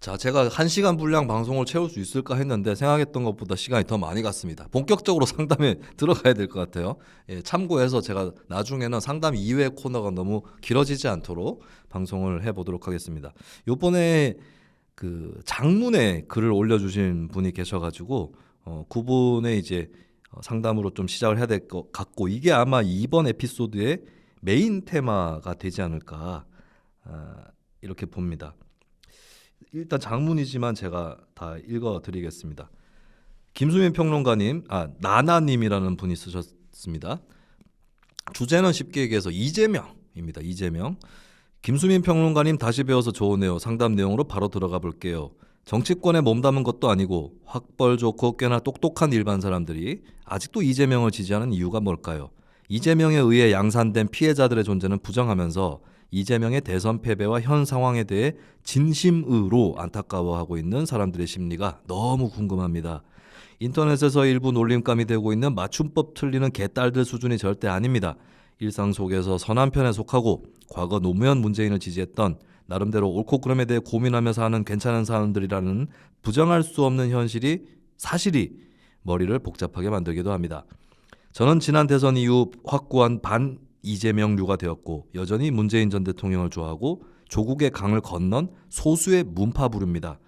자, 제가 1시간 분량 방송을 채울 수 있을까 했는데 생각했던 것보다 시간이 더 많이 갔습니다. 본격적으로 상담에 들어가야 될 것 같아요. 예, 참고해서 제가 나중에는 상담 이외의 코너가 너무 길어지지 않도록 방송을 해보도록 하겠습니다. 요번에 그 장문에 글을 올려주신 분이 계셔가지고 그분의 이제 상담으로 좀 시작을 해야 될 것 같고, 이게 아마 이번 에피소드의 메인 테마가 되지 않을까 이렇게 봅니다. 일단 장문이지만 제가 다 읽어드리겠습니다. 김수민 평론가님, 나나님이라는 분이 쓰셨습니다. 주제는 쉽게 얘기해서 이재명입니다. 이재명. 김수민 평론가님 다시 배워서 좋으네요. 상담 내용으로 바로 들어가 볼게요. 정치권에 몸담은 것도 아니고 학벌 좋고 꽤나 똑똑한 일반 사람들이 아직도 이재명을 지지하는 이유가 뭘까요? 이재명에 의해 양산된 피해자들의 존재는 부정하면서 이재명의 대선 패배와 현 상황에 대해 진심으로 안타까워하고 있는 사람들의 심리가 너무 궁금합니다. 인터넷에서 일부 놀림감이 되고 있는 맞춤법 틀리는 개딸들 수준이 절대 아닙니다. 일상 속에서 선한 편에 속하고 과거 노무현 문재인을 지지했던 나름대로 옳고 그름에 대해 고민하며 사는 괜찮은 사람들이라는 부정할 수 없는 사실이 머리를 복잡하게 만들기도 합니다. 저는 지난 대선 이후 확고한 반 이재명류가 되었고 여전히 문재인 전 대통령을 좋아하고 조국의 강을 건넌 소수의 문파부류입니다.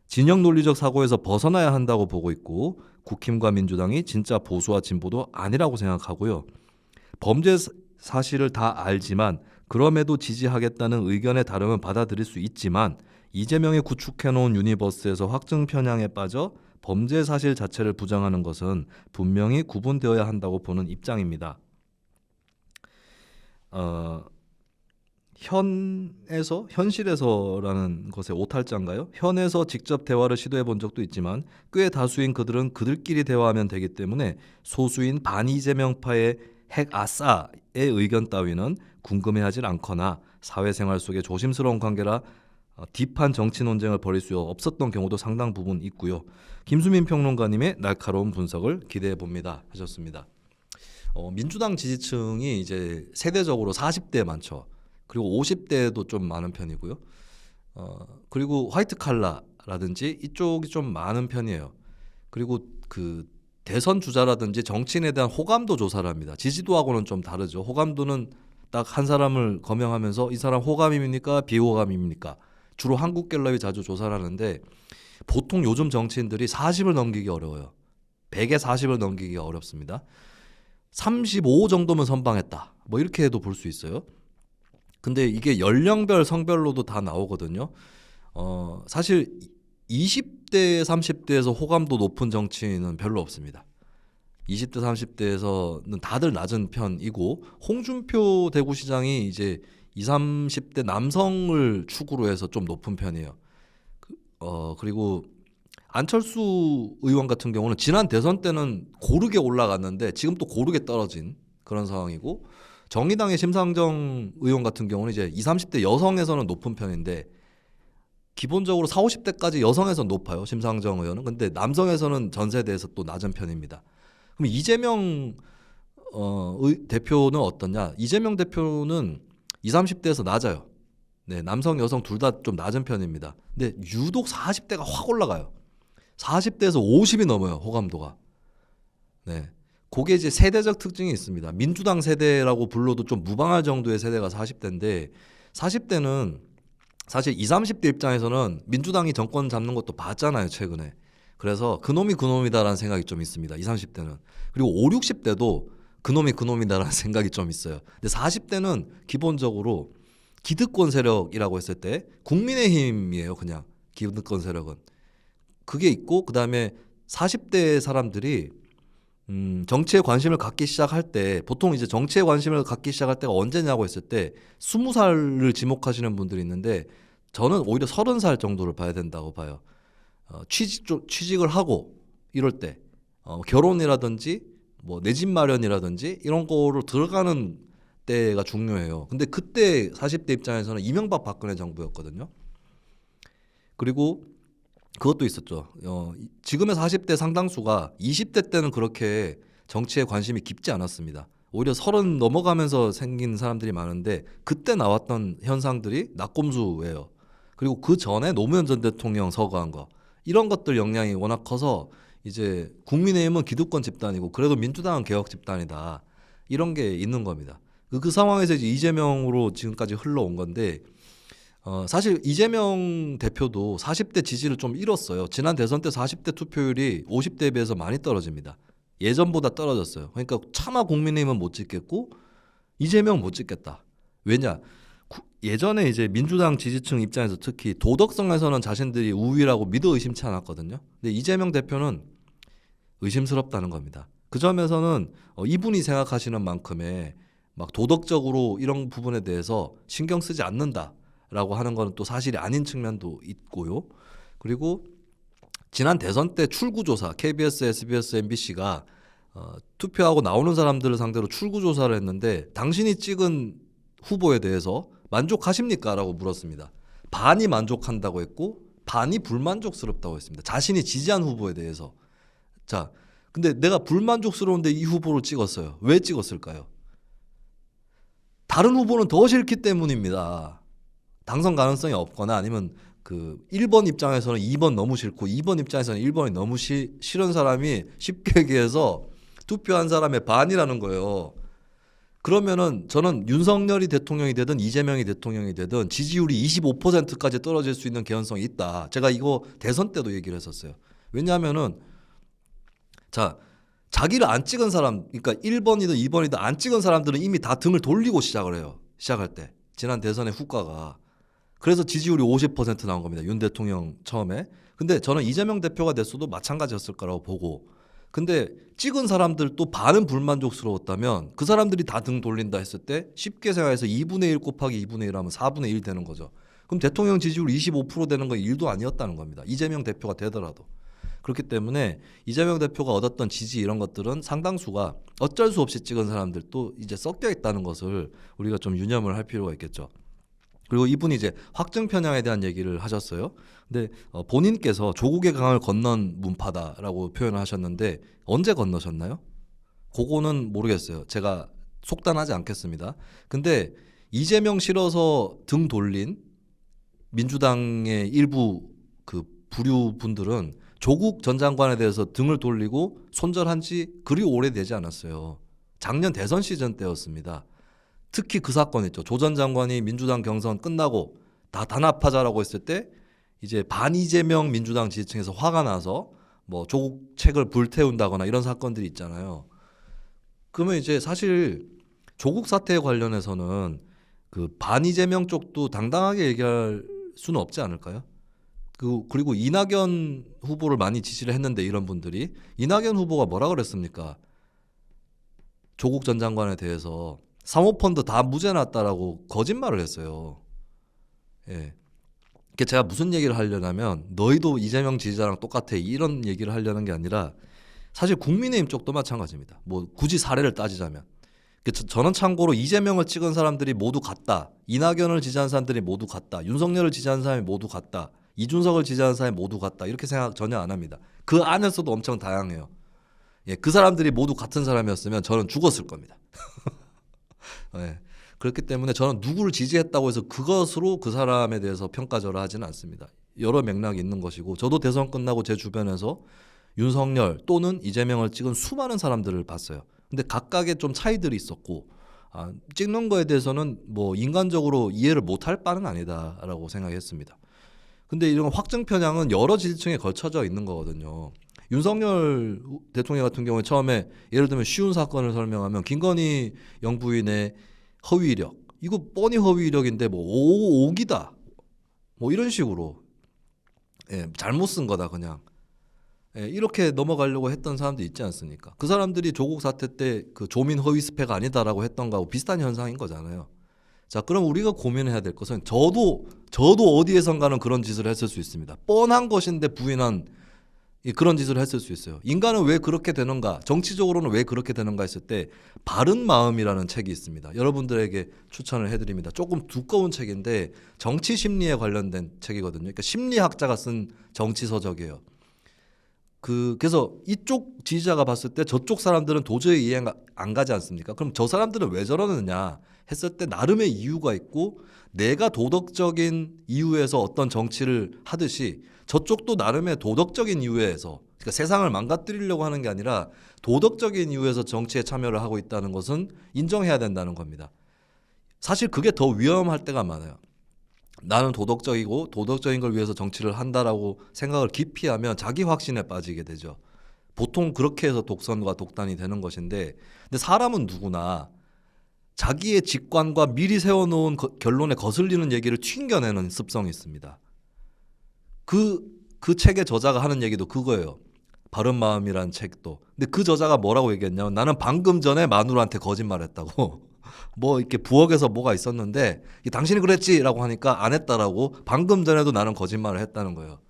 진영 논리적 사고에서 벗어나야 한다고 보고 있고 국힘과 민주당이 진짜 보수와 진보도 아니라고 생각하고요. 범죄 사실을 다 알지만 그럼에도 지지하겠다는 의견의 다름은 받아들일 수 있지만 이재명이 구축해놓은 유니버스에서 확증 편향에 빠져 범죄 사실 자체를 부정하는 것은 분명히 구분되어야 한다고 보는 입장입니다. 현실에서라는 것의 오탈자인가요? 현에서 직접 대화를 시도해 본 적도 있지만 꽤 다수인 그들은 그들끼리 대화하면 되기 때문에 소수인 반이재명파의 핵아싸의 의견 따위는 궁금해하질 않거나 사회생활 속의 조심스러운 관계라 딥한 정치 논쟁을 벌일 수 없었던 경우도 상당 부분 있고요. 김수민 평론가님의 날카로운 분석을 기대해 봅니다 하셨습니다. 민주당 지지층이 이제 세대적으로 40대 많죠. 그리고 50대도 좀 많은 편이고요. 그리고 화이트 칼라라든지 이쪽이 좀 많은 편이에요. 그리고 그 대선 주자라든지 정치인에 대한 호감도 조사를 합니다. 지지도하고는 좀 다르죠. 호감도는 딱 한 사람을 거명하면서 이 사람 호감입니까? 비호감입니까? 주로 한국갤럽이 자주 조사를 하는데 보통 요즘 정치인들이 40을 넘기기 어려워요. 100에 40을 넘기기가 어렵습니다. 35 정도면 선방했다. 뭐 이렇게 해도 볼 수 있어요. 근데 이게 연령별 성별로도 다 나오거든요. 사실 20대 30대에서 호감도 높은 정치인은 별로 없습니다. 20대 30대에서는 다들 낮은 편이고 홍준표 대구시장이 이제 20, 30대 남성을 축으로 해서 좀 높은 편이에요. 그리고 안철수 의원 같은 경우는 지난 대선 때는 고르게 올라갔는데 지금 또 고르게 떨어진 그런 상황이고, 정의당의 심상정 의원 같은 경우는 이제 20, 30대 여성에서는 높은 편인데 기본적으로 40, 50대까지 여성에서 높아요. 심상정 의원은. 근데 남성에서는 전 세대에서 또 낮은 편입니다. 그럼 이재명 대표는 어떠냐? 이재명 대표는 20, 30대에서 낮아요. 네, 남성 여성 둘 다 좀 낮은 편입니다. 근데 유독 40대가 확 올라가요. 40대에서 50이 넘어요, 호감도가. 네. 그게 이제 세대적 특징이 있습니다. 민주당 세대라고 불러도 좀 무방할 정도의 세대가 40대인데 40대는 사실 20, 30대 입장에서는 민주당이 정권 잡는 것도 봤잖아요, 최근에. 그래서 그놈이다라는 생각이 좀 있습니다. 20, 30대는. 그리고 5, 60대도 그놈이다라는 생각이 좀 있어요. 근데 40대는 기본적으로 기득권 세력이라고 했을 때 국민의힘이에요, 그냥. 기득권 세력은. 그게 있고 그다음에 40대 사람들이 정치에 관심을 갖기 시작할 때, 보통 이제 정치에 관심을 갖기 시작할 때가 언제냐고 했을 때 20살을 지목하시는 분들이 있는데 저는 오히려 30살 정도를 봐야 된다고 봐요. 취직을 하고 이럴 때 결혼이라든지 뭐 내 집 마련이라든지 이런 거로 들어가는 때가 중요해요. 근데 그때 40대 입장에서는 이명박 박근혜 정부였거든요. 그리고 그것도 있었죠. 지금의 40대 상당수가 20대 때는 그렇게 정치에 관심이 깊지 않았습니다. 오히려 30 넘어가면서 생긴 사람들이 많은데 그때 나왔던 현상들이 낙곰수예요. 그리고 그 전에 노무현 전 대통령 서거한 거 이런 것들 영향이 워낙 커서 이제 국민의힘은 기득권 집단이고 그래도 민주당은 개혁 집단이다 이런 게 있는 겁니다. 그 상황에서 이제 이재명으로 지금까지 흘러온 건데 사실 이재명 대표도 40대 지지를 좀 잃었어요. 지난 대선 때 40대 투표율이 50대에 비해서 많이 떨어집니다. 예전보다 떨어졌어요. 그러니까 차마 국민의힘은 못 찍겠고 이재명 못 찍겠다. 왜냐? 예전에 이제 민주당 지지층 입장에서 특히 도덕성에서는 자신들이 우위라고 믿어 의심치 않았거든요. 근데 이재명 대표는 의심스럽다는 겁니다. 그 점에서는 이분이 생각하시는 만큼의 막 도덕적으로 이런 부분에 대해서 신경 쓰지 않는다라고 하는 거는 또 사실이 아닌 측면도 있고요. 그리고 지난 대선 때 출구조사 KBS, SBS, MBC가 투표하고 나오는 사람들을 상대로 출구조사를 했는데 당신이 찍은 후보에 대해서 만족하십니까? 라고 물었습니다. 반이 만족한다고 했고 반이 불만족스럽다고 했습니다. 자신이 지지한 후보에 대해서. 자, 근데 내가 불만족스러운데 이 후보를 찍었어요. 왜 찍었을까요? 다른 후보는 더 싫기 때문입니다. 당선 가능성이 없거나 아니면 그 1번 입장에서는 2번 너무 싫고 2번 입장에서는 1번이 너무 싫은 사람이 쉽게 얘기해서 투표한 사람의 반이라는 거예요. 그러면은 저는 윤석열이 대통령이 되든 이재명이 대통령이 되든 지지율이 25%까지 떨어질 수 있는 개연성이 있다. 제가 이거 대선 때도 얘기를 했었어요. 왜냐하면은 자, 자기를 안 찍은 사람, 그러니까 1번이든 2번이든 안 찍은 사람들은 이미 다 등을 돌리고 시작을 해요. 시작할 때. 지난 대선의 후과가. 그래서 지지율이 50% 나온 겁니다. 윤 대통령 처음에. 근데 저는 이재명 대표가 됐어도 마찬가지였을 거라고 보고. 근데 찍은 사람들도 반은 불만족스러웠다면 그 사람들이 다 등 돌린다 했을 때 쉽게 생각해서 2분의 1 곱하기 2분의 1 하면 4분의 1 되는 거죠. 그럼 대통령 지지율 25% 되는 건 1도 아니었다는 겁니다. 이재명 대표가 되더라도. 그렇기 때문에 이재명 대표가 얻었던 지지 이런 것들은 상당수가 어쩔 수 없이 찍은 사람들도 이제 섞여 있다는 것을 우리가 좀 유념을 할 필요가 있겠죠. 그리고 이분이 이제 확증 편향에 대한 얘기를 하셨어요. 근데 본인께서 조국의 강을 건넌 문파다라고 표현을 하셨는데 언제 건너셨나요? 그거는 모르겠어요. 제가 속단하지 않겠습니다. 근데 이재명 싫어서 등 돌린 민주당의 일부 그 부류 분들은 조국 전 장관에 대해서 등을 돌리고 손절한 지 그리 오래되지 않았어요. 작년 대선 시즌 때였습니다. 특히 그 사건 있죠. 조 전 장관이 민주당 경선 끝나고 다 단합하자라고 했을 때 이제 반이재명 민주당 지지층에서 화가 나서 뭐 조국 책을 불태운다거나 이런 사건들이 있잖아요. 그러면 이제 사실 조국 사태에 관련해서는 그 반이재명 쪽도 당당하게 얘기할 수는 없지 않을까요? 그리고 이낙연 후보를 많이 지지를 했는데 이런 분들이 이낙연 후보가 뭐라 그랬습니까? 조국 전 장관에 대해서 사모펀드 다 무죄 났다라고 거짓말을 했어요. 예. 그게 제가 무슨 얘기를 하려냐면 너희도 이재명 지지자랑 똑같아 이런 얘기를 하려는 게 아니라 사실 국민의힘 쪽도 마찬가지입니다. 뭐 굳이 사례를 따지자면 저는 참고로 이재명을 찍은 사람들이 모두 같다. 이낙연을 지지한 사람들이 모두 같다. 윤석열을 지지한 사람이 모두 같다. 이준석을 지지한 사람이 모두 같다. 이렇게 생각 전혀 안 합니다. 그 안에서도 엄청 다양해요. 예, 그 사람들이 모두 같은 사람이었으면 저는 죽었을 겁니다. 네. 그렇기 때문에 저는 누구를 지지했다고 해서 그것으로 그 사람에 대해서 평가절하 하지는 않습니다. 여러 맥락이 있는 것이고 저도 대선 끝나고 제 주변에서 윤석열 또는 이재명을 찍은 수많은 사람들을 봤어요. 근데 각각의 좀 차이들이 있었고 찍는 거에 대해서는 뭐 인간적으로 이해를 못할 바는 아니다라고 생각했습니다. 근데 이런 확증 편향은 여러 지지층에 걸쳐져 있는 거거든요. 윤석열 대통령 같은 경우에 처음에 예를 들면 쉬운 사건을 설명하면 김건희 영부인의 허위 이력 이거 뻔히 허위 이력인데 뭐 오기다 뭐 이런 식으로 잘못 쓴 거다 그냥 이렇게 넘어가려고 했던 사람도 있지 않습니까? 그 사람들이 조국 사태 때 그 조민 허위 스펙 아니다라고 했던 거하고 비슷한 현상인 거잖아요. 자, 그럼 우리가 고민해야 될 것은 저도 어디에선가는 그런 짓을 했을 수 있습니다. 뻔한 것인데 부인한 그런 짓을 했을 수 있어요. 인간은 왜 그렇게 되는가? 정치적으로는 왜 그렇게 되는가 했을 때 바른 마음이라는 책이 있습니다. 여러분들에게 추천을 해드립니다. 조금 두꺼운 책인데 정치 심리에 관련된 책이거든요. 그러니까 심리학자가 쓴 정치 서적이에요. 그래서 이쪽 지지자가 봤을 때 저쪽 사람들은 도저히 이해가 안 가지 않습니까? 그럼 저 사람들은 왜 저러느냐? 했을 때 나름의 이유가 있고 내가 도덕적인 이유에서 어떤 정치를 하듯이 저쪽도 나름의 도덕적인 이유에서 그러니까 세상을 망가뜨리려고 하는 게 아니라 도덕적인 이유에서 정치에 참여를 하고 있다는 것은 인정해야 된다는 겁니다. 사실 그게 더 위험할 때가 많아요. 나는 도덕적이고 도덕적인 걸 위해서 정치를 한다라고 생각을 깊이 하면 자기 확신에 빠지게 되죠. 보통 그렇게 해서 독선과 독단이 되는 것인데 근데 사람은 누구나 자기의 직관과 미리 세워놓은 결론에 거슬리는 얘기를 튕겨내는 습성이 있습니다. 그 책의 저자가 하는 얘기도 그거예요. 바른마음이란 책도. 근데 그 저자가 뭐라고 얘기했냐면 나는 방금 전에 마누라한테 거짓말했다고. 뭐 이렇게 부엌에서 뭐가 있었는데 당신이 그랬지라고 하니까 안 했다라고 방금 전에도 나는 거짓말을 했다는 거예요.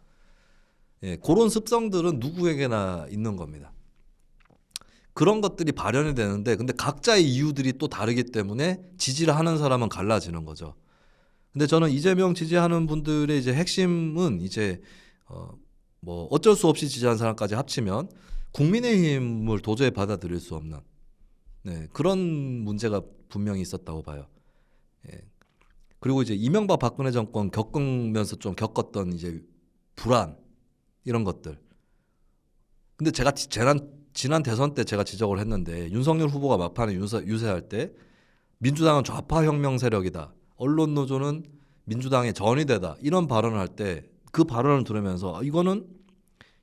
예, 그런 습성들은 누구에게나 있는 겁니다. 그런 것들이 발현이 되는데 근데 각자의 이유들이 또 다르기 때문에 지지를 하는 사람은 갈라지는 거죠. 근데 저는 이재명 지지하는 분들의 이제 핵심은 이제 뭐 어쩔 수 없이 지지하는 사람까지 합치면 국민의힘을 도저히 받아들일 수 없는 그런 문제가 분명히 있었다고 봐요. 예. 그리고 이제 이명박 박근혜 정권 겪으면서 좀 겪었던 이제 불안 이런 것들. 근데 제가 지난 대선 때 제가 지적을 했는데 윤석열 후보가 막판에 유세할 때 민주당은 좌파 혁명 세력이다. 언론 노조는 민주당의 전위대다. 이런 발언을 할 때 그 발언을 들으면서 이거는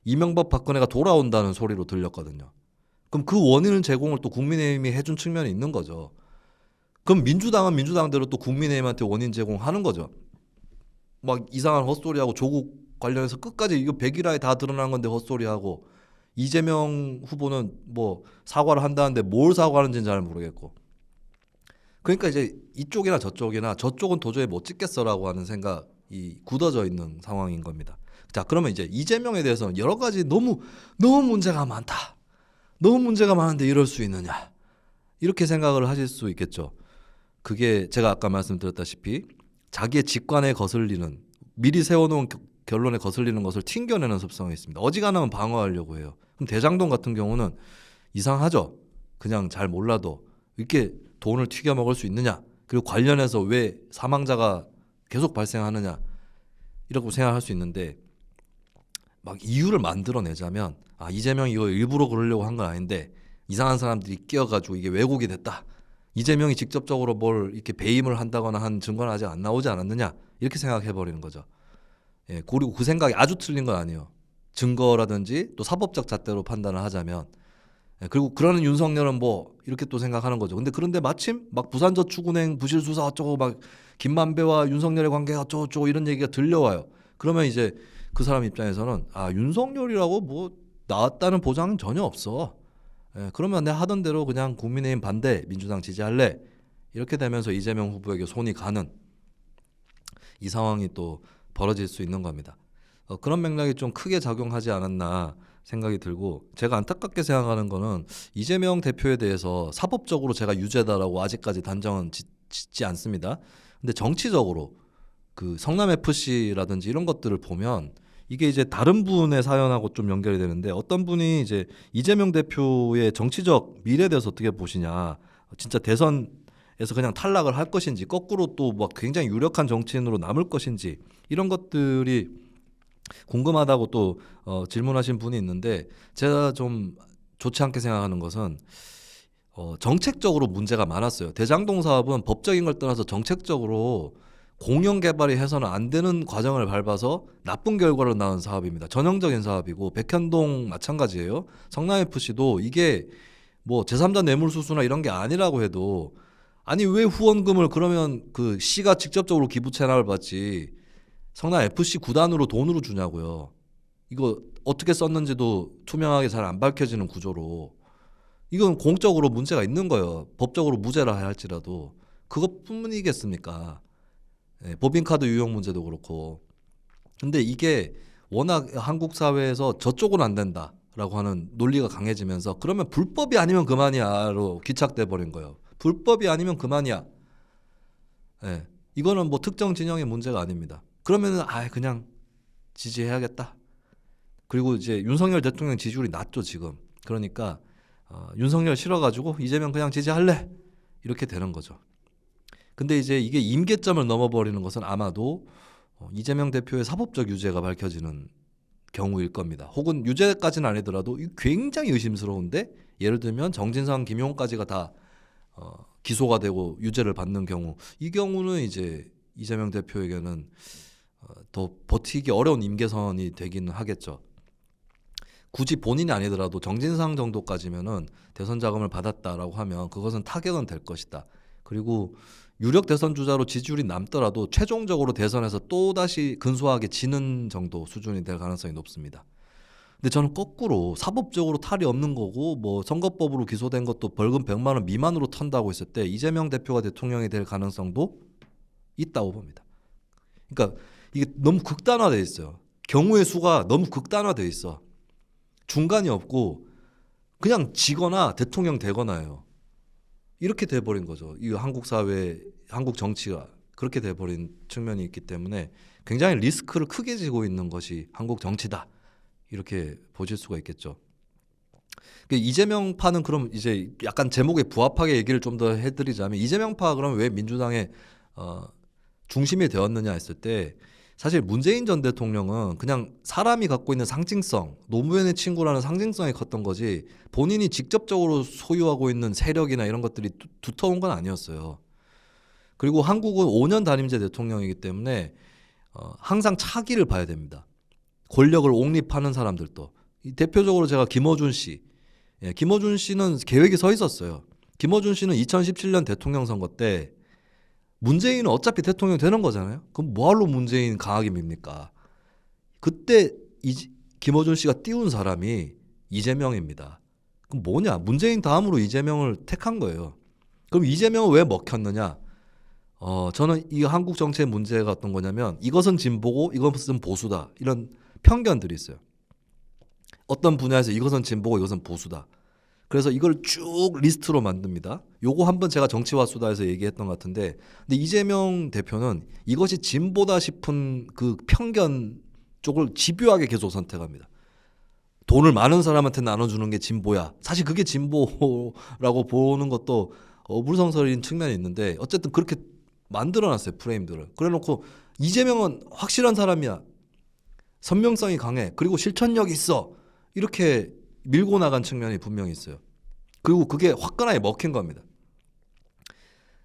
이명박 박근혜가 돌아온다는 소리로 들렸거든요. 그럼 그 원인을 제공을 또 국민의힘이 해준 측면이 있는 거죠. 그럼 민주당은 민주당대로 또 국민의힘한테 원인 제공하는 거죠. 막 이상한 헛소리하고 조국 관련해서 끝까지 이거 백일화에 다 드러난 건데 헛소리하고 이재명 후보는 뭐 사과를 한다는데 뭘 사과하는지는 잘 모르겠고 그러니까 이제 이쪽이나 저쪽이나 저쪽은 도저히 못 찍겠어라고 하는 생각이 굳어져 있는 상황인 겁니다. 자, 그러면 이제 이재명에 대해서는 여러 가지 너무 문제가 많다. 너무 문제가 많은데 이럴 수 있느냐. 이렇게 생각을 하실 수 있겠죠. 그게 제가 아까 말씀드렸다시피 자기의 직관에 거슬리는 미리 세워놓은 결론에 거슬리는 것을 튕겨내는 습성이 있습니다. 어지간하면 방어하려고 해요. 그럼 대장동 같은 경우는 이상하죠. 그냥 잘 몰라도 이렇게 돈을 튀겨 먹을 수 있느냐. 그리고 관련해서 왜 사망자가 계속 발생하느냐. 이라고 생각할 수 있는데 막 이유를 만들어내자면 이재명이 이거 일부러 그러려고 한 건 아닌데 이상한 사람들이 끼어가지고 이게 왜곡이 됐다. 이재명이 직접적으로 뭘 이렇게 배임을 한다거나 한 증거는 아직 안 나오지 않았느냐. 이렇게 생각해버리는 거죠. 예, 그리고 그 생각이 아주 틀린 건 아니에요. 증거라든지 또 사법적 잣대로 판단을 하자면 그리고 그러는 윤석열은 뭐 이렇게 또 생각하는 거죠. 근데 그런데 마침 막 부산저축은행 부실수사 어쩌고 막 김만배와 윤석열의 관계가 어쩌고 이런 얘기가 들려와요. 그러면 이제 그 사람 입장에서는 윤석열이라고 뭐 나왔다는 보장은 전혀 없어. 그러면 내가 하던 대로 그냥 국민의힘 반대 민주당 지지할래. 이렇게 되면서 이재명 후보에게 손이 가는 이 상황이 또 벌어질 수 있는 겁니다. 그런 맥락이 좀 크게 작용하지 않았나 생각이 들고 제가 안타깝게 생각하는 거는 이재명 대표에 대해서 사법적으로 제가 유죄다라고 아직까지 단정은 짓지 않습니다. 근데 정치적으로 그 성남FC라든지 이런 것들을 보면 이게 이제 다른 분의 사연하고 좀 연결이 되는데 어떤 분이 이제 이재명 대표의 정치적 미래에 대해서 어떻게 보시냐. 진짜 대선에서 그냥 탈락을 할 것인지 거꾸로 또 막 굉장히 유력한 정치인으로 남을 것인지 이런 것들이 궁금하다고 또 질문하신 분이 있는데 제가 좀 좋지 않게 생각하는 것은 정책적으로 문제가 많았어요. 대장동 사업은 법적인 걸 떠나서 정책적으로 공영 개발이 해서는 안 되는 과정을 밟아서 나쁜 결과를 낳은 사업입니다. 전형적인 사업이고 백현동 마찬가지예요. 성남FC도 이게 뭐 제3자 뇌물수수나 이런 게 아니라고 해도 아니 왜 후원금을 그러면 그 시가 직접적으로 기부 채납을 받지 성남FC 구단으로 돈으로 주냐고요. 이거 어떻게 썼는지도 투명하게 잘 안 밝혀지는 구조로 이건 공적으로 문제가 있는 거예요. 법적으로 무죄라 할지라도 그것뿐이겠습니까? 법인카드 유용 문제도 그렇고. 근데 이게 워낙 한국 사회에서 저쪽은 안 된다라고 하는 논리가 강해지면서 그러면 불법이 아니면 그만이야로 귀착돼 버린 거예요. 불법이 아니면 그만이야. 이거는 뭐 특정 진영의 문제가 아닙니다. 그러면은 그냥 지지해야겠다. 그리고 이제 윤석열 대통령 지지율이 낮죠 지금. 그러니까 윤석열 싫어가지고 이재명 그냥 지지할래 이렇게 되는 거죠. 근데 이제 이게 임계점을 넘어버리는 것은 아마도 이재명 대표의 사법적 유죄가 밝혀지는 경우일 겁니다. 혹은 유죄까지는 아니더라도 굉장히 의심스러운데 예를 들면 정진상, 김용까지가 다 기소가 되고 유죄를 받는 경우, 이 경우는 이제 이재명 대표에게는 더 버티기 어려운 임계선이 되기는 하겠죠. 굳이 본인이 아니더라도 정진상 정도까지면은 대선 자금을 받았다라고 하면 그것은 타격은 될 것이다. 그리고 유력 대선 주자로 지지율이 남더라도 최종적으로 대선에서 또다시 근소하게 지는 정도 수준이 될 가능성이 높습니다. 근데 저는 거꾸로 사법적으로 탈이 없는 거고 뭐 선거법으로 기소된 것도 벌금 100만 원 미만으로 턴다고 했을 때 이재명 대표가 대통령이 될 가능성도 있다고 봅니다. 그러니까 이게 너무 극단화되어 있어요. 경우의 수가 너무 극단화되어 있어. 중간이 없고 그냥 지거나 대통령 되거나예요. 이렇게 돼버린 거죠. 이 한국 사회, 한국 정치가 그렇게 돼버린 측면이 있기 때문에 굉장히 리스크를 크게 지고 있는 것이 한국 정치다. 이렇게 보실 수가 있겠죠. 이재명파는 그럼 이제 약간 제목에 부합하게 얘기를 좀 더 해드리자면 이재명파 그럼 왜 민주당의 중심이 되었느냐 했을 때 사실 문재인 전 대통령은 그냥 사람이 갖고 있는 상징성, 노무현의 친구라는 상징성이 컸던 거지 본인이 직접적으로 소유하고 있는 세력이나 이런 것들이 두터운 건 아니었어요. 그리고 한국은 5년 단임제 대통령이기 때문에 항상 차기를 봐야 됩니다. 권력을 옹립하는 사람들도. 대표적으로 제가 김어준 씨. 김어준 씨는 계획이 서 있었어요. 김어준 씨는 2017년 대통령 선거 때 문재인은 어차피 대통령 되는 거잖아요. 그럼 뭐하러 문재인 강하게 밉니까? 그때 김어준 씨가 띄운 사람이 이재명입니다. 그럼 뭐냐? 문재인 다음으로 이재명을 택한 거예요. 그럼 이재명은 왜 먹혔느냐? 저는 이 한국 정치의 문제가 어떤 거냐면 이것은 진보고 이것은 보수다. 이런 편견들이 있어요. 어떤 분야에서 이것은 진보고 이것은 보수다. 그래서 이걸 쭉 리스트로 만듭니다. 요거 한번 제가 정치와 수다에서 얘기했던 것 같은데, 근데 이재명 대표는 이것이 진보다 싶은 그 편견 쪽을 집요하게 계속 선택합니다. 돈을 많은 사람한테 나눠주는 게 진보야. 사실 그게 진보라고 보는 것도 어불성설인 측면이 있는데 어쨌든 그렇게 만들어놨어요, 프레임들을. 그래놓고 이재명은 확실한 사람이야. 선명성이 강해. 그리고 실천력이 있어. 이렇게 밀고 나간 측면이 분명히 있어요. 그리고 그게 화끈하게 먹힌 겁니다.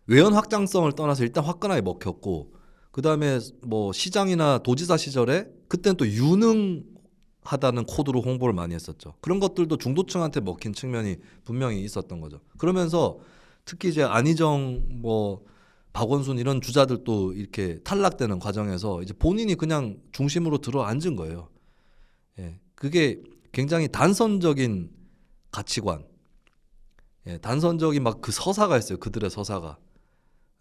외연 확장성을 떠나서 일단 화끈하게 먹혔고, 그 다음에 뭐 시장이나 도지사 시절에 그때는 또 유능하다는 코드로 홍보를 많이 했었죠. 그런 것들도 중도층한테 먹힌 측면이 분명히 있었던 거죠. 그러면서 특히 이제 안희정, 뭐 박원순 이런 주자들도 이렇게 탈락되는 과정에서 이제 본인이 그냥 중심으로 들어 앉은 거예요. 그게 굉장히 단선적인 가치관, 단선적인 막 그 서사가 있어요. 그들의 서사가.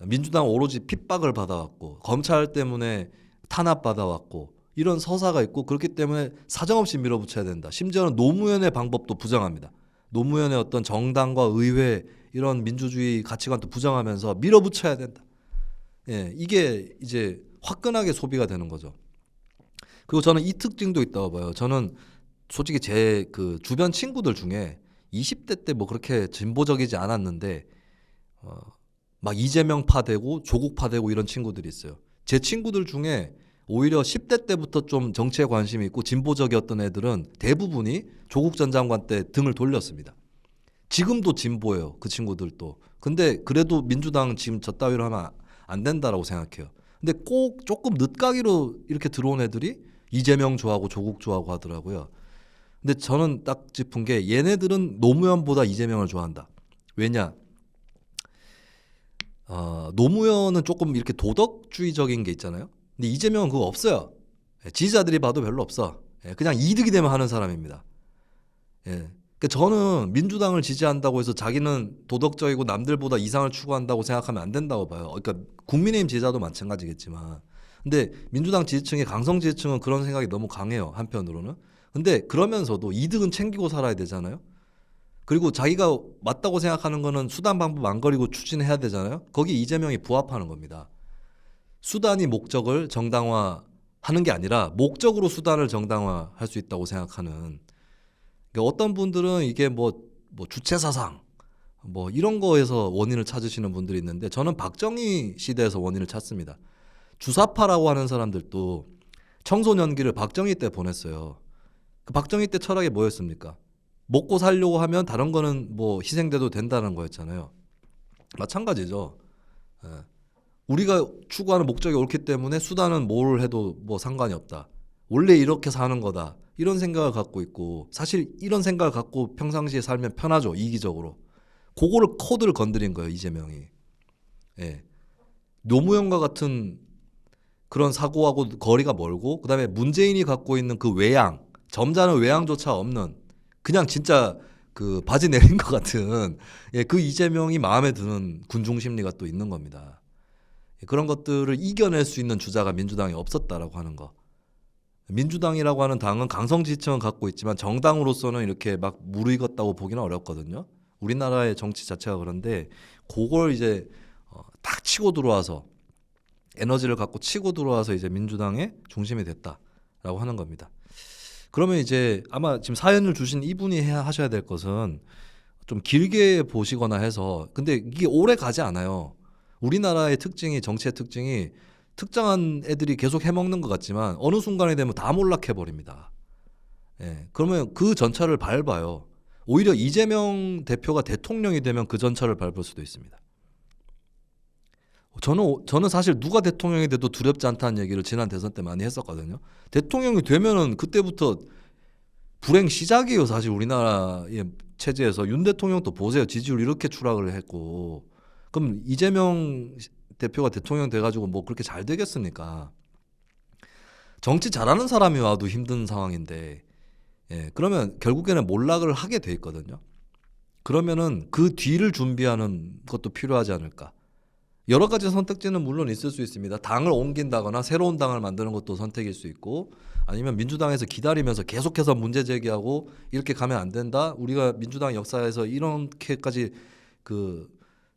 민주당 오로지 핍박을 받아왔고 검찰 때문에 탄압받아왔고 이런 서사가 있고 그렇기 때문에 사정없이 밀어붙여야 된다. 심지어는 노무현의 방법도 부정합니다. 노무현의 어떤 정당과 의회 이런 민주주의 가치관도 부정하면서 밀어붙여야 된다. 이게 이제 화끈하게 소비가 되는 거죠. 그리고 저는 이 특징도 있다고 봐요. 저는 솔직히 제 그 주변 친구들 중에 20대 때 뭐 그렇게 진보적이지 않았는데 막 이재명파 되고 조국파 되고 이런 친구들이 있어요. 제 친구들 중에 오히려 10대 때부터 좀 정치에 관심이 있고 진보적이었던 애들은 대부분이 조국 전 장관 때 등을 돌렸습니다. 지금도 진보예요. 그 친구들도. 근데 그래도 민주당 지금 저 따위로 하면 안 된다라고 생각해요. 근데 꼭 조금 늦가기로 이렇게 들어온 애들이 이재명 좋아하고 조국 좋아하고 하더라고요. 근데 저는 딱 짚은 게 얘네들은 노무현보다 이재명을 좋아한다. 왜냐? 노무현은 조금 이렇게 도덕주의적인 게 있잖아요. 근데 이재명은 그거 없어요. 지지자들이 봐도 별로 없어. 그냥 이득이 되면 하는 사람입니다. 그러니까 저는 민주당을 지지한다고 해서 자기는 도덕적이고 남들보다 이상을 추구한다고 생각하면 안 된다고 봐요. 그러니까 국민의힘 지지자도 마찬가지겠지만. 근데 민주당 지지층의 강성 지지층은 그런 생각이 너무 강해요. 한편으로는. 근데 그러면서도 이득은 챙기고 살아야 되잖아요. 그리고 자기가 맞다고 생각하는 거는 수단 방법 안 거리고 추진해야 되잖아요. 거기 이재명이 부합하는 겁니다. 수단이 목적을 정당화하는 게 아니라 목적으로 수단을 정당화할 수 있다고 생각하는. 그러니까 어떤 분들은 이게 뭐 주체사상, 뭐 이런 거에서 원인을 찾으시는 분들이 있는데 저는 박정희 시대에서 원인을 찾습니다. 주사파라고 하는 사람들도 청소년기를 박정희 때 보냈어요. 그 박정희 때 철학이 뭐였습니까? 먹고 살려고 하면 다른 거는 뭐 희생돼도 된다는 거였잖아요. 마찬가지죠. 예. 우리가 추구하는 목적이 옳기 때문에 수단은 뭘 해도 뭐 상관이 없다. 원래 이렇게 사는 거다. 이런 생각을 갖고 있고 사실 이런 생각을 갖고 평상시에 살면 편하죠. 이기적으로. 그거를 코드를 건드린 거예요. 이재명이. 예. 노무현과 같은 그런 사고하고 거리가 멀고 그다음에 문재인이 갖고 있는 그 외양, 점잖은 외양조차 없는 그냥 진짜 그 바지 내린 것 같은 예, 그 이재명이 마음에 드는 군중 심리가 또 있는 겁니다. 예, 그런 것들을 이겨낼 수 있는 주자가 민주당이 없었다라고 하는 거. 민주당이라고 하는 당은 강성 지지층을 갖고 있지만 정당으로서는 이렇게 막 무르익었다고 보기는 어렵거든요. 우리나라의 정치 자체가 그런데 그걸 이제 딱 치고 들어와서 에너지를 갖고 치고 들어와서 이제 민주당의 중심이 됐다라고 하는 겁니다. 그러면 이제 아마 지금 사연을 주신 이분이 하셔야 될 것은 좀 길게 보시거나 해서 근데 이게 오래 가지 않아요. 우리나라의 특징이 정치의 특징이 특정한 애들이 계속 해먹는 것 같지만 어느 순간에 되면 다 몰락해 버립니다. 예, 그러면 그 전철을 밟아요. 오히려 이재명 대표가 대통령이 되면 그 전철을 밟을 수도 있습니다. 저는 사실 누가 대통령이 돼도 두렵지 않다는 얘기를 지난 대선 때 많이 했었거든요. 대통령이 되면은 그때부터 불행 시작이에요. 사실 우리나라의 체제에서 윤 대통령도 보세요. 지지율 이렇게 추락을 했고 그럼 이재명 대표가 대통령 돼가지고 뭐 그렇게 잘 되겠습니까? 정치 잘하는 사람이 와도 힘든 상황인데 예, 그러면 결국에는 몰락을 하게 돼 있거든요. 그러면은 그 뒤를 준비하는 것도 필요하지 않을까. 여러 가지 선택지는 물론 있을 수 있습니다. 당을 옮긴다거나 새로운 당을 만드는 것도 선택일 수 있고 아니면 민주당에서 기다리면서 계속해서 문제 제기하고 이렇게 가면 안 된다. 우리가 민주당 역사에서 이렇게까지 그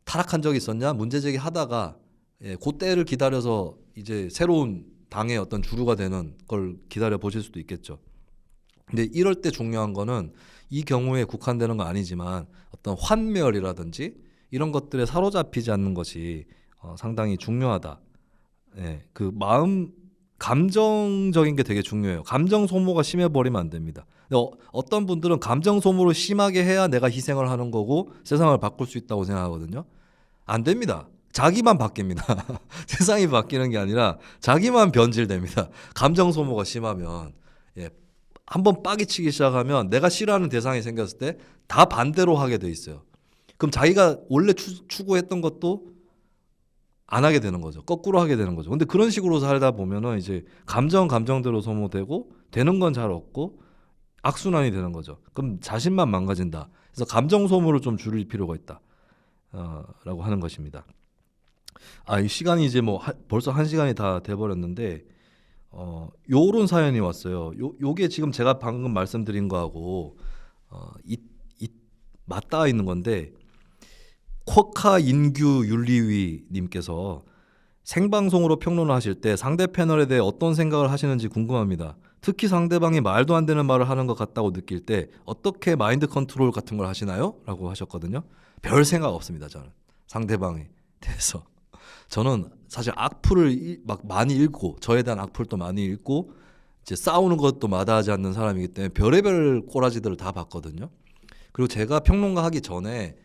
타락한 적이 있었냐? 문제 제기하다가 예, 그 때를 기다려서 이제 새로운 당의 어떤 주류가 되는 걸 기다려 보실 수도 있겠죠. 근데 이럴 때 중요한 거는 이 경우에 국한되는 건 아니지만 어떤 환멸이라든지 이런 것들에 사로잡히지 않는 것이 상당히 중요하다. 예, 그 마음 감정적인 게 되게 중요해요. 감정 소모가 심해 버리면 안 됩니다. 근데 어떤 분들은 감정 소모를 심하게 해야 내가 희생을 하는 거고 세상을 바꿀 수 있다고 생각하거든요. 안 됩니다. 자기만 바뀝니다. 세상이 바뀌는 게 아니라 자기만 변질됩니다. 감정 소모가 심하면 예, 한번 빠기치기 시작하면 내가 싫어하는 대상이 생겼을 때 다 반대로 하게 돼 있어요. 그럼 자기가 원래 추구했던 것도 안 하게 되는 거죠. 거꾸로 하게 되는 거죠. 근데 그런 식으로 살다 보면은 이제 감정대로 소모되고 되는 건 잘 없고 악순환이 되는 거죠. 그럼 자신만 망가진다. 그래서 감정 소모를 좀 줄일 필요가 있다. 라고 하는 것입니다. 이 시간이 이제 뭐 벌써 1시간이 다 돼버렸는데 요런 사연이 왔어요. 요게 지금 제가 방금 말씀드린 거하고 맞닿아 있는 건데 쿼카 인규 윤리위 님께서 생방송으로 평론을 하실 때 상대 패널에 대해 어떤 생각을 하시는지 궁금합니다. 특히 상대방이 말도 안 되는 말을 하는 것 같다고 느낄 때 어떻게 마인드 컨트롤 같은 걸 하시나요? 라고 하셨거든요. 별 생각 없습니다. 저는 상대방에 대해서 저는 사실 악플을 막 많이 읽고 저에 대한 악플도 많이 읽고 이제 싸우는 것도 마다하지 않는 사람이기 때문에 별의별 꼬라지들을 다 봤거든요. 그리고 제가 평론가 하기 전에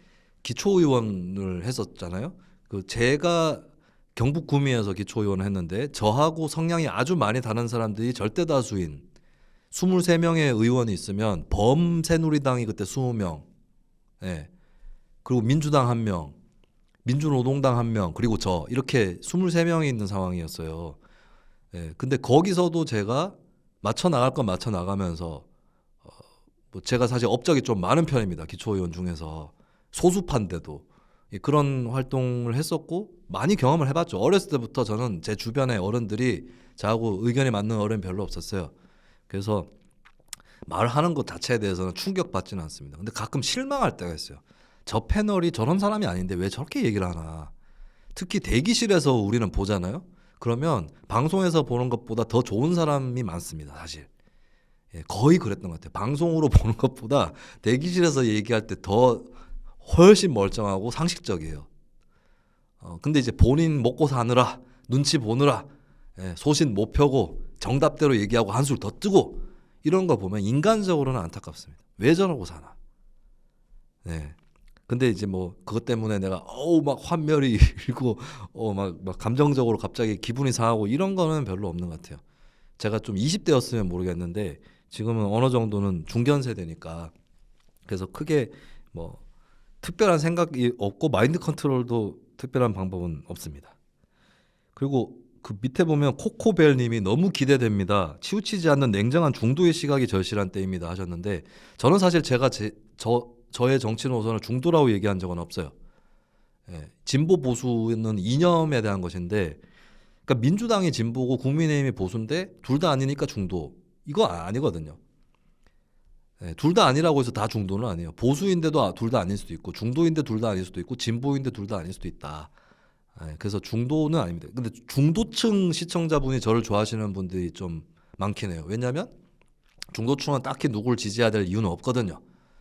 기초의원을 했었잖아요. 그 제가 경북 구미에서 기초의원을 했는데 저하고 성향이 아주 많이 다른 사람들이 절대 다수인 23명의 의원이 있으면 범새누리당이 그때 20명, 예. 그리고 민주당 1명, 민주노동당 1명, 그리고 저 이렇게 23명이 있는 상황이었어요. 예. 근데 거기서도 제가 맞춰 나갈 건 맞춰 나가면서 뭐 제가 사실 업적이 좀 많은 편입니다. 기초의원 중에서 소수파인데도 그런 활동을 했었고 많이 경험을 해봤죠. 어렸을 때부터 저는 제 주변의 어른들이 저하고 의견이 맞는 어른이 별로 없었어요. 그래서 말하는 것 자체에 대해서는 충격받지는 않습니다. 근데 가끔 실망할 때가 있어요. 저 패널이 저런 사람이 아닌데 왜 저렇게 얘기를 하나. 특히 대기실에서 우리는 보잖아요. 그러면 방송에서 보는 것보다 더 좋은 사람이 많습니다. 사실. 예, 거의 그랬던 것 같아요. 방송으로 보는 것보다 대기실에서 얘기할 때 더 훨씬 멀쩡하고 상식적이에요. 근데 이제 본인 먹고 사느라 눈치 보느라 소신 못 펴고 정답대로 얘기하고 한술 더 뜨고 이런 거 보면 인간적으로는 안타깝습니다. 왜 저러고 사나. 네. 근데 이제 뭐 그것 때문에 내가 막 환멸이 일고 막 감정적으로 갑자기 기분이 상하고 이런 거는 별로 없는 것 같아요. 제가 좀 20대였으면 모르겠는데 지금은 어느 정도는 중견 세대니까 그래서 크게 뭐 특별한 생각이 없고 마인드 컨트롤도 특별한 방법은 없습니다. 그리고 그 밑에 보면 코코벨님이 너무 기대됩니다. 치우치지 않는 냉정한 중도의 시각이 절실한 때입니다 하셨는데 저는 사실 제가 저의 정치 노선을 중도라고 얘기한 적은 없어요. 진보 보수는 이념에 대한 것인데, 그러니까 민주당이 진보고 국민의힘이 보수인데 둘 다 아니니까 중도 이거 아니거든요. 둘 다 아니라고 해서 다 중도는 아니에요. 보수인데도 둘 다 아닐 수도 있고 중도인데 둘 다 아닐 수도 있고 진보인데 둘 다 아닐 수도 있다. 그래서 중도는 아닙니다. 근데 중도층 시청자분이 저를 좋아하시는 분들이 좀 많긴 해요. 왜냐하면 중도층은 딱히 누구를 지지해야 될 이유는 없거든요.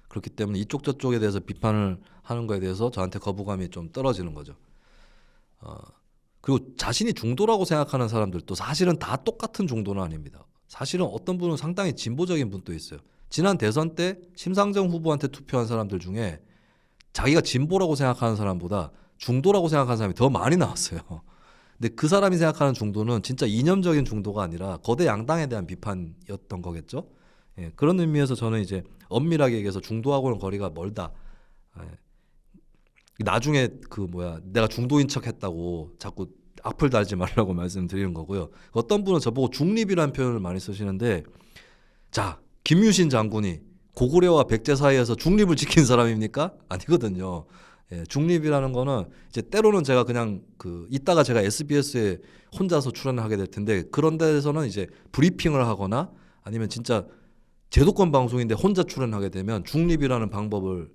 그렇기 때문에 이쪽 저쪽에 대해서 비판을 하는 거에 대해서 저한테 거부감이 좀 떨어지는 거죠. 그리고 자신이 중도라고 생각하는 사람들도 사실은 다 똑같은 중도는 아닙니다. 사실은 어떤 분은 상당히 진보적인 분도 있어요. 지난 대선 때 심상정 후보한테 투표한 사람들 중에 자기가 진보라고 생각하는 사람보다 중도라고 생각하는 사람이 더 많이 나왔어요. 근데 그 사람이 생각하는 중도는 진짜 이념적인 중도가 아니라 거대 양당에 대한 비판이었던 거겠죠. 그런 의미에서 저는 이제 엄밀하게 얘기해서 중도하고는 거리가 멀다. 나중에 내가 중도인 척 했다고 자꾸 악플 달지 말라고 말씀드리는 거고요. 어떤 분은 저보고 중립이라는 표현을 많이 쓰시는데, 자, 김유신 장군이 고구려와 백제 사이에서 중립을 지킨 사람입니까? 아니거든요. 중립이라는 거는 이제 때로는 제가 그냥 이따가 제가 SBS에 혼자서 출연을 하게 될 텐데 그런 데서는 이제 브리핑을 하거나 아니면 진짜 제도권 방송인데 혼자 출연하게 되면 중립이라는 방법을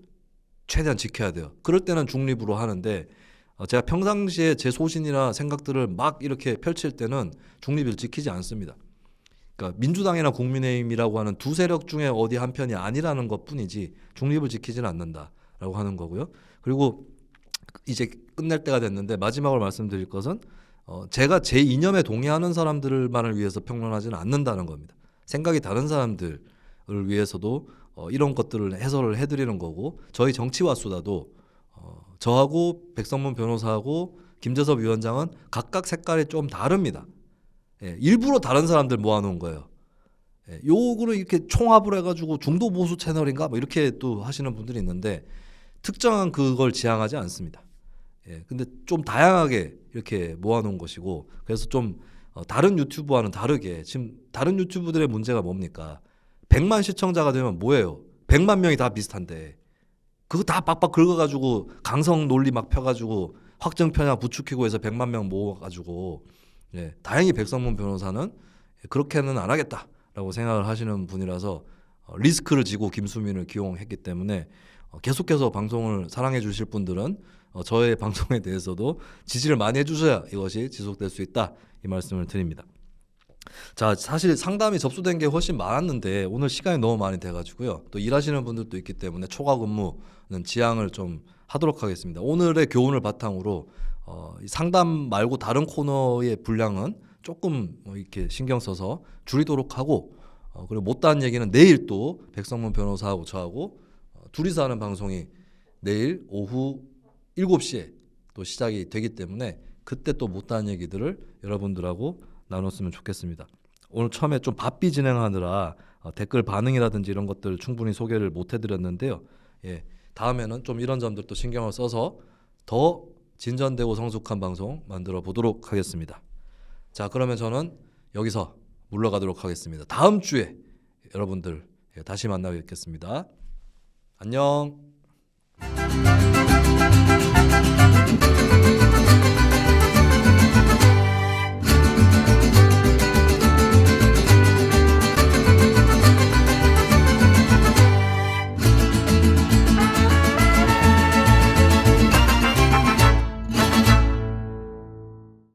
최대한 지켜야 돼요. 그럴 때는 중립으로 하는데 제가 평상시에 제 소신이나 생각들을 막 이렇게 펼칠 때는 중립을 지키지 않습니다. 그러니까 민주당이나 국민의힘이라고 하는 두 세력 중에 어디 한 편이 아니라는 것뿐이지 중립을 지키지는 않는다라고 하는 거고요. 그리고 이제 끝낼 때가 됐는데 마지막으로 말씀드릴 것은 제가 제 이념에 동의하는 사람들만을 위해서 평론하지는 않는다는 겁니다. 생각이 다른 사람들을 위해서도 이런 것들을 해설을 해드리는 거고, 저희 정치와 수다도 저하고 백성문 변호사하고 김재섭 위원장은 각각 색깔이 좀 다릅니다. 일부러 다른 사람들 모아놓은 거예요. 요거를 이렇게 총합을 해가지고 중도 보수 채널인가 뭐 이렇게 또 하시는 분들이 있는데 특정한 그걸 지향하지 않습니다. 근데 좀 다양하게 이렇게 모아놓은 것이고, 그래서 좀 다른 유튜브와는 다르게, 지금 다른 유튜브들의 문제가 뭡니까? 100만 시청자가 되면 뭐예요? 100만 명이 다 비슷한데 그거 다 빡빡 긁어가지고 강성 논리 막 펴가지고 확정 편향 부추기고 해서 100만 명 모아가지고 다행히 백성문 변호사는 그렇게는 안 하겠다라고 생각을 하시는 분이라서 리스크를 지고 김수민을 기용했기 때문에 계속해서 방송을 사랑해 주실 분들은 저의 방송에 대해서도 지지를 많이 해주셔야 이것이 지속될 수 있다, 이 말씀을 드립니다. 자, 사실 상담이 접수된 게 훨씬 많았는데 오늘 시간이 너무 많이 돼가지고요. 또 일하시는 분들도 있기 때문에 초과 근무는 지양을 좀 하도록 하겠습니다. 오늘의 교훈을 바탕으로 상담 말고 다른 코너의 분량은 조금 이렇게 신경 써서 줄이도록 하고, 그리고 못다한 얘기는 내일 또 백성문 변호사하고 저하고 둘이서 하는 방송이 내일 오후 7시에 또 시작이 되기 때문에 그때 또 못다한 얘기들을 여러분들하고 나눴으면 좋겠습니다. 오늘 처음에 좀 바삐 진행하느라 댓글 반응이라든지 이런 것들 충분히 소개를 못 해드렸는데요. 다음에는 좀 이런 점들도 신경을 써서 더 진전되고 성숙한 방송 만들어 보도록 하겠습니다. 자, 그러면 저는 여기서 물러가도록 하겠습니다. 다음 주에 여러분들 다시 만나 뵙겠습니다. 안녕.